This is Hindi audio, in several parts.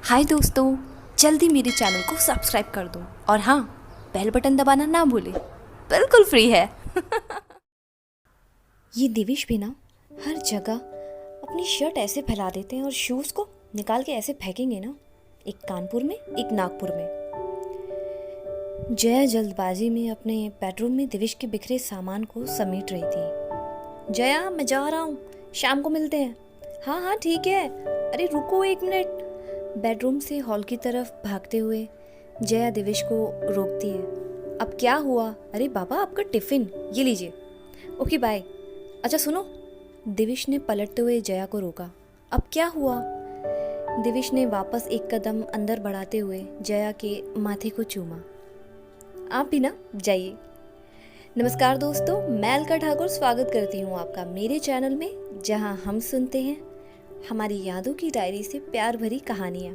हाय दोस्तों, जल्दी मेरे चैनल को सब्सक्राइब कर दो और हाँ, बेल बटन दबाना ना भूले, बिल्कुल फ्री है। ये दिविश भी ना हर जगह अपनी शर्ट ऐसे फैला देते हैं और शूज़ को निकाल के ऐसे फेंकेंगे ना, एक कानपुर में एक नागपुर में। जया जल्दबाजी में अपने बेडरूम में दिविश के बिखरे सामान को समेट रही थी। जया, मैं जा रहा हूँ, शाम को मिलते हैं। हाँ हाँ ठीक है, अरे रुको एक मिनट। बेडरूम से हॉल की तरफ भागते हुए जया दिविश को रोकती है। अब क्या हुआ? अरे बाबा, आपका टिफ़िन ये लीजिए। Okay bye. अच्छा सुनो, दिविश ने पलटते हुए जया को रोका। अब क्या हुआ? दिविश ने वापस एक कदम अंदर बढ़ाते हुए जया के माथे को चूमा। आप भी ना जाइए। नमस्कार दोस्तों, मैं अलका ठाकुर स्वागत करती हूँ आपका मेरे चैनल में, जहाँ हम सुनते हैं हमारी यादों की डायरी से प्यार भरी कहानियाँ।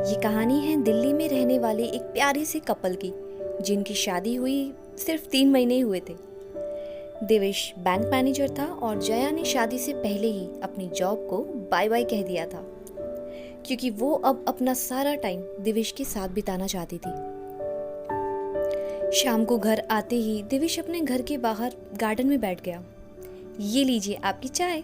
ये कहानी है दिल्ली में रहने वाले एक प्यारे से कपल की, जिनकी शादी हुई सिर्फ 3 महीने हुए थे। दिविश बैंक मैनेजर था और जया ने शादी से पहले ही अपनी जॉब को बाय बाय कह दिया था, क्योंकि वो अब अपना सारा टाइम दिविश के साथ बिताना चाहती थी। शाम को घर आते ही दिविश अपने घर के बाहर गार्डन में बैठ गया। ये लीजिए आपकी चाय।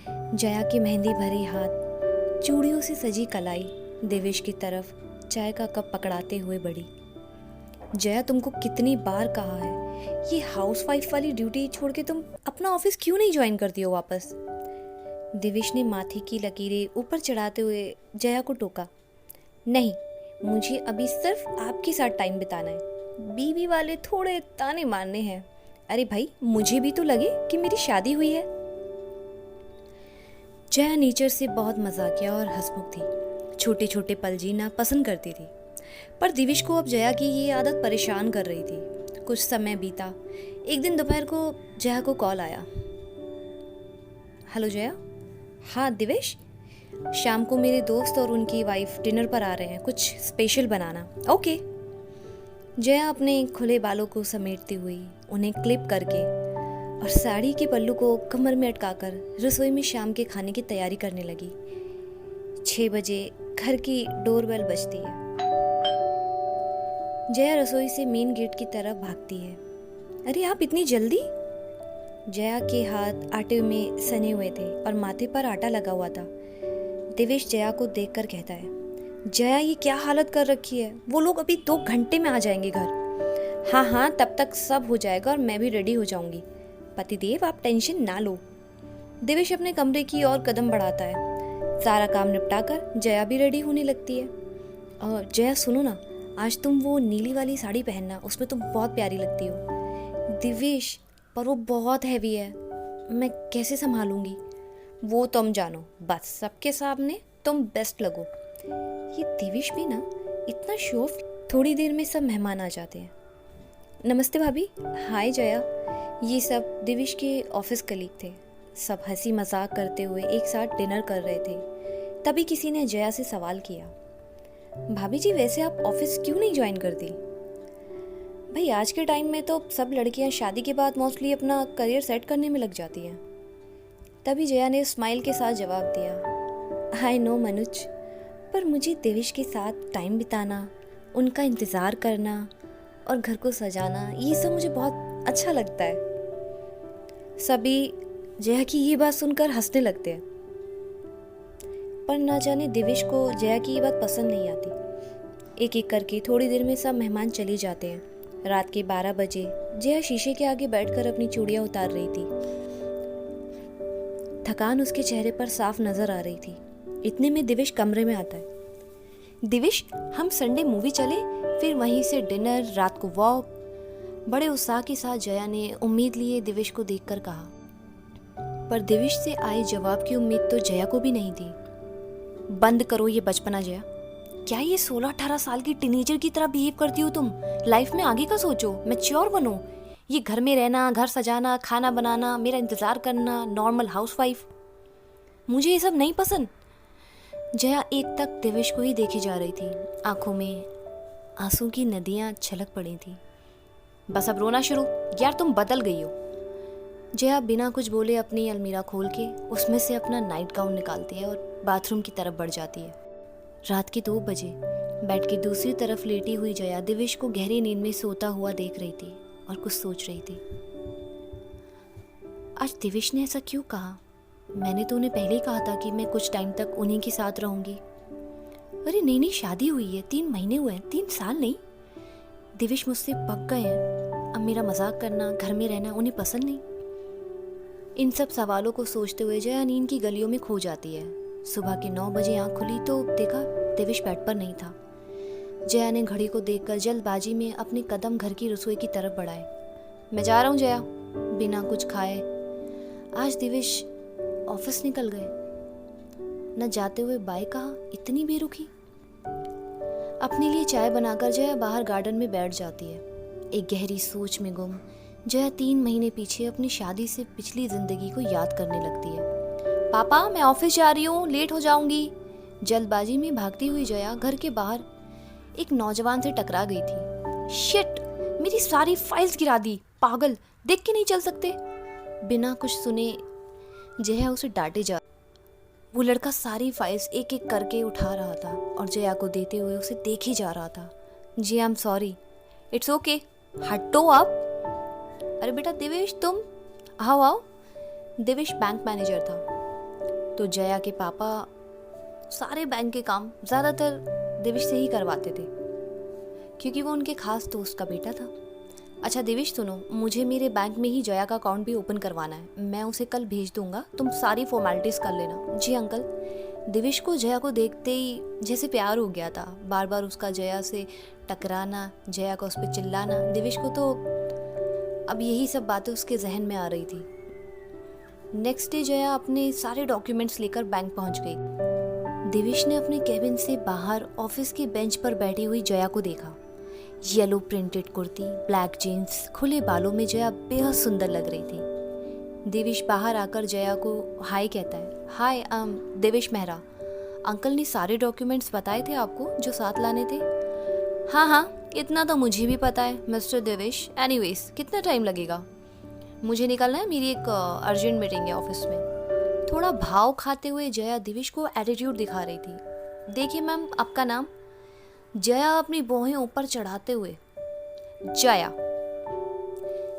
जया के मेहंदी भरे हाथ, चूड़ियों से सजी कलाई दिविश की तरफ चाय का कप पकड़ाते हुए बढ़ी। जया, तुमको कितनी बार कहा है, ये हाउसवाइफ वाली ड्यूटी छोड़ के तुम अपना ऑफिस क्यों नहीं ज्वाइन करती हो वापस? दिविश ने माथे की लकीरें ऊपर चढ़ाते हुए जया को टोका। नहीं, मुझे अभी सिर्फ आपके साथ टाइम बिताना है, बीवी वाले थोड़े ताने मारने हैं। अरे भाई, मुझे भी तो लगे कि मेरी शादी हुई है। जया नेचर से बहुत मजाकिया और हंसमुख थी, छोटे छोटे पल जीना पसंद करती थी, पर दिविश को अब जया की ये आदत परेशान कर रही थी। कुछ समय बीता। एक दिन दोपहर को जया को कॉल आया। हेलो जया। हाँ दिविश, शाम को मेरे दोस्त और उनकी वाइफ डिनर पर आ रहे हैं, कुछ स्पेशल बनाना। ओके। जया अपने खुले बालों को समेटती हुई उन्हें क्लिप करके और साड़ी के पल्लू को कमर में अटकाकर रसोई में शाम के खाने की तैयारी करने लगी। 6 बजे घर की डोरबेल बजती है। जया रसोई से मेन गेट की तरफ भागती है। अरे आप इतनी जल्दी? जया के हाथ आटे में सने हुए थे और माथे पर आटा लगा हुआ था। दिविश जया को देखकर कहता है, जया ये क्या हालत कर रखी है, वो लोग अभी 2 घंटे में आ जाएंगे घर। हाँ हाँ, तब तक सब हो जाएगा और मैं भी रेडी हो जाऊंगी। पतिदेव, आप टेंशन ना लो। दिविश अपने कमरे की ओर कदम बढ़ाता है। सारा काम निपटाकर जया भी रेडी होने लगती है। और जया सुनो ना, आज तुम वो नीली वाली साड़ी पहनना, उसमें तुम बहुत प्यारी लगती हो। दिविश, पर वो बहुत हैवी है, मैं कैसे संभालूंगी? वो तुम जानो, बस सबके सामने तुम बेस्ट लगो। ये दिविश भी ना इतना शो ऑफ। थोड़ी देर में सब मेहमान आ जाते हैं। नमस्ते भाभी। हाय जया। ये सब दिविश के ऑफिस कलीग थे। सब हंसी मजाक करते हुए एक साथ डिनर कर रहे थे। तभी किसी ने जया से सवाल किया, भाभी जी वैसे आप ऑफिस क्यों नहीं ज्वाइन करती? भाई, आज के टाइम में तो सब लड़कियां शादी के बाद मोस्टली अपना करियर सेट करने में लग जाती हैं। तभी जया ने स्माइल के साथ जवाब दिया, आई नो मनुज, पर मुझे दिविश के साथ टाइम बिताना, उनका इंतज़ार करना और घर को सजाना, ये सब मुझे बहुत अच्छा लगता है। सभी जया की ये बात सुनकर हंसने लगते हैं, पर ना जाने दिविश को जया की ये बात पसंद नहीं आती। एक एक करके थोड़ी देर में सब मेहमान चले जाते हैं। रात के 12 बजे जया शीशे के आगे बैठकर अपनी चूड़ियां उतार रही थी। थकान उसके चेहरे पर साफ नजर आ रही थी। इतने में दिविश कमरे में आता है। दिविश, हम संडे मूवी चले, फिर वहीं से डिनर, रात को वॉक। बड़े उत्साह के साथ जया ने उम्मीद लिए दिविश को देखकर कहा, पर दिविश से आए जवाब की उम्मीद तो जया को भी नहीं थी। बंद करो ये बचपना जया, क्या ये 16-18 साल की टीनेजर की तरह बिहेव करती हो तुम? लाइफ में आगे का सोचो, मैच्योर बनो। ये घर में रहना, घर सजाना, खाना बनाना, मेरा इंतजार करना, नॉर्मल हाउसवाइफ, मुझे ये सब नहीं पसंद। जया एक तक दिविश को ही देखी जा रही थी। आंखों में आंसू की नदियां छलक पड़ी थी। बस अब रोना शुरू, यार तुम बदल गई हो। जया बिना कुछ बोले अपनी अलमीरा खोल के उसमें से अपना नाइट गाउन निकालती है और बाथरूम की तरफ बढ़ जाती है। रात के 2 बजे बेड की दूसरी तरफ लेटी हुई जया दिविश को गहरी नींद में सोता हुआ देख रही थी और कुछ सोच रही थी। आज दिविश ने ऐसा क्यों कहा? मैंने तो उन्हें पहले ही कहा था कि मैं कुछ टाइम तक उन्हीं के साथ रहूंगी। अरे नहीं, शादी हुई है, 3 महीने हुए हैं, 3 साल नहीं। दिविश मुझसे पक गए हैं। अब मेरा मजाक करना, घर में रहना उन्हें पसंद नहीं। इन सब सवालों को सोचते हुए जया नींद की गलियों में खो जाती है। सुबह के 9 बजे आंख खुली तो देखा दिविश बेड पर नहीं था। जया ने घड़ी को देखकर जल्दबाजी में अपने कदम घर की रसोई की तरफ बढ़ाए। मैं जा रहा हूँ जया, बिना कुछ खाए। आज दिविश ऑफिस निकल गए। न जाते हुए बाय कहा, इतनी बेरुखी। अपने लिए चाय बनाकर जया बाहर गार्डन में बैठ जाती है। एक गहरी सोच में गुम जया 3 महीने पीछे अपनी शादी से पिछली जिंदगी को याद करने लगती है। पापा मैं ऑफिस जा रही हूँ, लेट हो जाऊंगी। जल्दबाजी में भागती हुई जया घर के बाहर एक नौजवान से टकरा गई थी। शिट, मेरी सारी फाइल्स गिरा दी, पागल, देख के नहीं चल सकते। बिना कुछ सुने जया उसे डांटे जा। वो लड़का सारी फाइल्स एक एक करके उठा रहा था और जया को देते हुए उसे देखे जा रहा था। जी I am sorry. It's okay, हटो आप। अरे बेटा दिविश, तुम आओ। दिविश बैंक मैनेजर था तो जया के पापा सारे बैंक के काम ज़्यादातर दिविश से ही करवाते थे क्योंकि वो उनके खास दोस्त का बेटा था। अच्छा दिविश सुनो, मुझे मेरे बैंक में ही जया का अकाउंट भी ओपन करवाना है। मैं उसे कल भेज दूंगा, तुम सारी फॉर्मेलिटीज़ कर लेना। जी अंकल। दिविश को जया को देखते ही जैसे प्यार हो गया था। बार बार उसका जया से टकराना, जया का उस पर चिल्लाना, दिविश को तो अब यही सब बातें उसके जहन में आ रही थी। नेक्स्ट डे जया अपने सारे डॉक्यूमेंट्स लेकर बैंक पहुंच गई। दिविश ने अपने केबिन से बाहर ऑफिस की बेंच पर बैठी हुई जया को देखा। Yellow printed kurti, black jeans, खुले बालों में जया बेहद सुंदर लग रही थी। दिविश बाहर आकर जया को हाय कहता है। हाय, दिविश मेहरा। अंकल ने सारे डॉक्यूमेंट्स बताए थे आपको जो साथ लाने थे? हाँ, इतना तो मुझे भी पता है मिस्टर दिविश। एनीवेज, कितना टाइम लगेगा? मुझे निकलना है, मेरी एक अर्जेंट मीटिंग है ऑफिस में। थोड़ा भाव खाते हुए जया दिविश को एटीट्यूड दिखा रही थी। देखिए मैम, आपका नाम? जया अपनी भौहें ऊपर चढ़ाते हुए।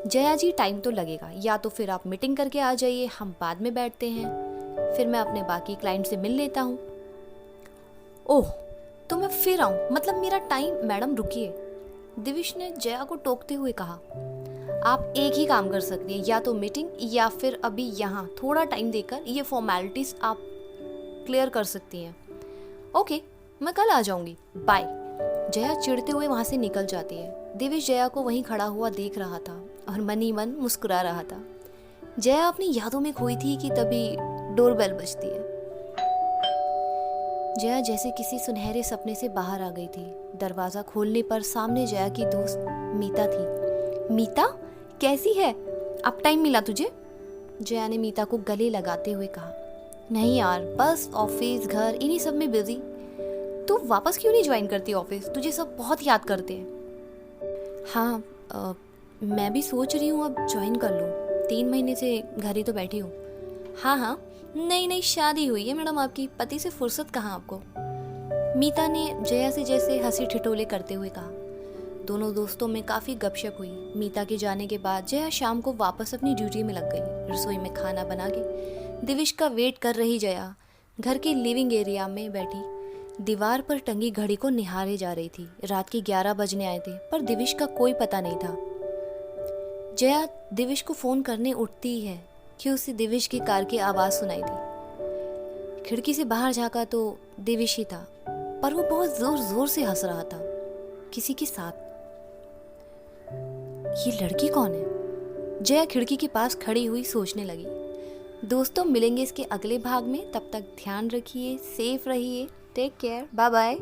जया जी, टाइम तो लगेगा, या तो फिर आप मीटिंग करके आ जाइए, हम बाद में बैठते हैं, फिर मैं अपने बाकी क्लाइंट से मिल लेता हूँ। ओह, तो मैं फिर आऊँ? मतलब मेरा टाइम। मैडम रुकिए, दिविश ने जया को टोकते हुए कहा। आप एक ही काम कर सकती हैं, या तो मीटिंग या फिर अभी यहाँ थोड़ा टाइम देकर ये फॉर्मेलिटीज आप क्लियर कर सकती हैं। ओके, मैं कल आ जाऊंगी, बाय। जया चिढ़ते हुए वहां से निकल जाती है। दिविश जया को वहीं खड़ा हुआ देख रहा था और मन ही मन मुस्कुरा रहा था। जया अपनी यादों में खोई थी कि तभी डोरबेल बजती है। जया जैसे किसी सुनहरे सपने से बाहर आ गई थी। दरवाजा खोलने पर सामने जया की दोस्त मीता थी। मीता, कैसी है? अब टाइम मिला तुझे? जया ने मीता को गले लगाते हुए कहा। नहीं यार, बस ऑफिस घर इन्हीं सब में बिजी। तू वापस क्यों नहीं ज्वाइन करती ऑफिस? तुझे सब बहुत याद करते हैं। हाँ, मैं भी सोच रही हूँ अब ज्वाइन कर लूँ। 3 महीने से घर ही तो बैठी हूँ। हाँ, नई शादी हुई है मैडम आपकी, पति से फुर्सत कहाँ आपको? मीता ने जया से जैसे हंसी ठिठोले करते हुए कहा। दोनों दोस्तों में काफ़ी गपशप हुई। मीता के जाने के बाद जया शाम को वापस अपनी ड्यूटी में लग गई। रसोई में खाना बना के दिविश का वेट कर रही जया घर के लिविंग एरिया में बैठी दीवार पर टंगी घड़ी को निहारे जा रही थी। रात के 11 बजने आए थे पर दिविश का कोई पता नहीं था। जया दिविश को फ़ोन करने उठती ही है कि उसे दिविश की कार की आवाज़ सुनाई दी। खिड़की से बाहर झांका तो दिविश ही था, पर वो बहुत जोर जोर से हंस रहा था किसी के साथ। ये लड़की कौन है? जया खिड़की के पास खड़ी हुई सोचने लगी। दोस्तों, मिलेंगे इसके अगले भाग में। तब तक ध्यान रखिए, सेफ रहिए, टेक केयर, बाय बाय।